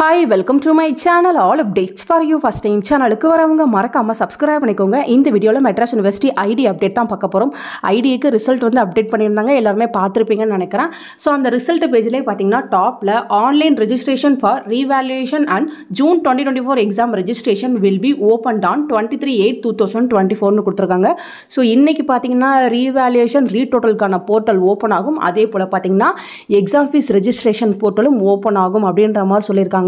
Hi, welcome to my channel. All updates for you. First time channel க்கு வரவங்க மறக்காம subscribe பண்ணிக்கோங்க. இந்த வீடியோல மெட்ராஸ் யுனிவர்சிட்டி ஐடி அப்டேட் தான் பார்க்க போறோம். ஐடிக்கு ரிசல்ட் வந்து அப்டேட் பண்ணிருந்தாங்க. எல்லாரும் பார்த்திருப்பீங்கன்னு நினைக்கிறேன். சோ அந்த ரிசல்ட் பேஜ்லயே பாத்தீங்கன்னா டாப்ல online registration for revaluation and June 2024 exam registration will be opened on 23/8/2024 னு கொடுத்திருக்காங்க. சோ இன்னைக்கு பாத்தீங்கன்னா ரீவாலுவேஷன் ரீடோட்டலுக்கான போர்ட்டல் ஓபன் ஆகும். அதே போல பாத்தீங்கன்னா எக்ஸாம் ஃபீஸ் ரெஜிஸ்ட்ரேஷன் போர்ட்டலும் ஓபன் ஆகும் அப்படின்ற மாதிரி சொல்லிருக்காங்க.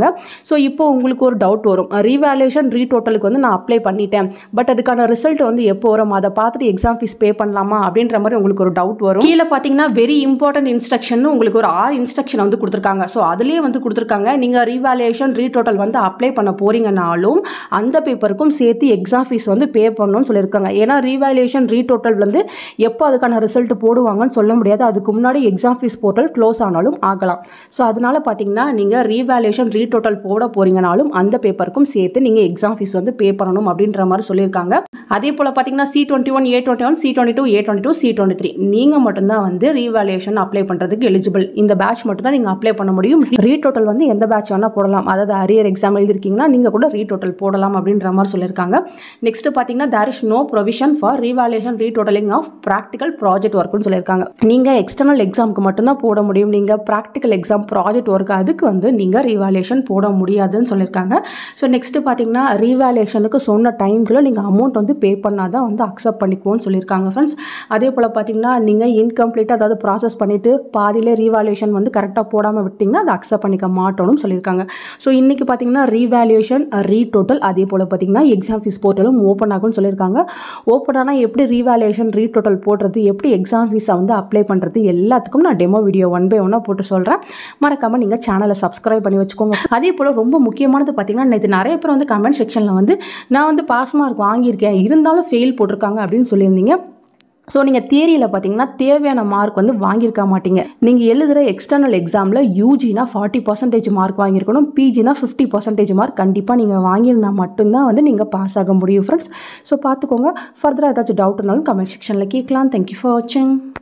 சோ இப்போ உங்களுக்கு ஒரு டவுட் வரும், ரீவாலுவேஷன் ரீடோட்டலுக்கு வந்து நான் அப்ளை பண்ணிட்டேன், பட் அதுக்கான ரிசல்ட் வந்து எப்போ வரும், அதை பார்த்துட்டு எக்ஸாம் ஃபீஸ் பே பண்ணலாமா அப்படின்ற மாதிரி உங்களுக்கு ஒரு டவுட் வரும். கீழே பார்த்தீங்கன்னா வெரி இம்பார்ட்டன்ட் இன்ஸ்ட்ரக்ஷன் உங்களுக்கு ஒரு 6 இன்ஸ்ட்ரக்ஷன் வந்து கொடுத்துருக்காங்க. ஸோ அதுலேயே வந்து கொடுத்துருக்காங்க, நீங்கள் ரீவாலுவேஷன் ரீடோட்டல் வந்து அப்ளை பண்ண போறீங்கனாலும் அந்த பேப்பருக்கும் சேர்த்து எக்ஸாம் ஃபீஸ் வந்து பே பண்ணணும்னு சொல்லியிருக்காங்க. ஏன்னா ரீவாலுவேஷன் ரீடோட்டல் வந்து எப்போ அதுக்கான ரிசல்ட் போடுவாங்கன்னு சொல்ல முடியாது, அதுக்கு முன்னாடி எக்ஸாம் ஃபீஸ் போர்ட்டல் க்ளோஸ் ஆனாலும் ஆகலாம். ஸோ அதனால பார்த்தீங்கன்னா நீங்கள் ரீவாலுவேஷன் ரீடோட்டல் போட போறீங்கனாலும் அந்த பேப்பருக்கும் சேர்த்து நீங்கள் எக்ஸாம் ஃபீஸ் வந்து பே பண்ணணும் அப்படின்ற மாதிரி சொல்லியிருக்காங்க. அதே போல் பார்த்தீங்கன்னா C21, A21, C22, A22, C23 நீங்கள் மட்டும்தான் வந்து ரீவாலுவேஷன் அப்ளை பண்ணுறதுக்கு எலிஜிபிள். இந்த பேட்ச் மட்டும் தான் நீங்கள் அப்ளை பண்ண முடியும். ரீடோட்டல் வந்து எந்த பேட்ச் வேணால் போடலாம், அதாவது அரியர் எக்ஸாம் எழுதிருக்கீங்கன்னா நீங்கள் கூட ரீடோட்டல் போடலாம் அப்படின்ற மாதிரி சொல்லியிருக்காங்க. நெக்ஸ்ட் பார்த்தீங்கன்னா there is no provision for revaluation retotaling of practical project workனு சொல்லியிருக்காங்க. நீங்கள் எக்ஸ்டர்னல் எக்ஸாமுக்கு மட்டும்தான் போட முடியும், நீங்கள் ப்ராக்டிக்கல் எக்ஸாம் ப்ராஜெக்ட் ஒர்க் அதுக்கு வந்து நீங்கள் ரீவாலுவேஷன் போட முடியாதுன்னு சொல்லியிருக்காங்க. ஸோ நெக்ஸ்ட் பார்த்தீங்கன்னா ரீவாலுவேஷனுக்கு சொன்ன டைம்குள்ளே நீங்கள் அமௌண்ட் வந்து பே பண்ணாதான் வந்து அக்செப்ட் பண்ணிக்குவோன்னு சொல்லியிருக்காங்க ஃப்ரெண்ட்ஸ். அதே போல் பார்த்தீங்கன்னா நீங்கள் இன்கம்ப்ளீட்டாக அதாவது ப்ராசஸ் பண்ணிவிட்டு பாதியிலே ரீவாலுவேஷன் வந்து கரெக்டாக போடாமல் விட்டிங்கன்னா அதை அக்செப்ட் பண்ணிக்க மாட்டோம்னு சொல்லியிருக்காங்க. ஸோ இன்றைக்கி பார்த்தீங்கன்னா ரீவாலுவேஷன் ரீடோட்டல் அதே போல் பார்த்தீங்கன்னா எக்ஸாம் ஃபீஸ் போர்ட்டலும் ஓப்பன் ஆகும்னு சொல்லியிருக்காங்க. ஓப்பன் ஆனால் எப்படி ரீவாலுவேஷன் ரீடோட்டல் போடுறது, எப்படி எக்ஸாம் ஃபீஸை வந்து அப்ளை பண்ணுறது, எல்லாத்துக்கும் நான் டெமோ வீடியோ 1 by 1 போட்டு சொல்கிறேன். மறக்காமல் நீங்கள் சேனலை சப்ஸ்கிரைப் பண்ணி வச்சுக்கோங்க. அதே போல் ரொம்ப முக்கியமானது பார்த்தீங்கன்னா நேற்று நிறைய பேர் வந்து கமெண்ட் செக்ஷனில் வந்து நான் வந்து பாஸ் மார்க் வாங்கியிருக்கேன் இருந்தாலும் ஃபெயில் போட்டிருக்காங்க அப்படின்னு சொல்லியிருந்தீங்க. ஸோ நீங்கள் தியரியில் பார்த்தீங்கன்னா தேவையான மார்க் வந்து வாங்கியிருக்க மாட்டீங்க. நீங்கள் எழுதுகிற எக்ஸ்டர்னல் எக்ஸாமில் யூஜினா 40% மார்க் வாங்கியிருக்கணும், பிஜினா 50% மார்க் கண்டிப்பாக நீங்கள் வாங்கியிருந்தால் மட்டும்தான் வந்து நீங்கள் பாஸ் ஆக முடியும் ஃப்ரெண்ட்ஸ். ஸோ பார்த்துக்கோங்க. ஃபர்தராக ஏதாச்சும் டவுட் இருந்தாலும் கமெண்ட் செக்ஷனில் கேட்கலாம். தேங்க்யூ ஃபார் வாட்சிங்.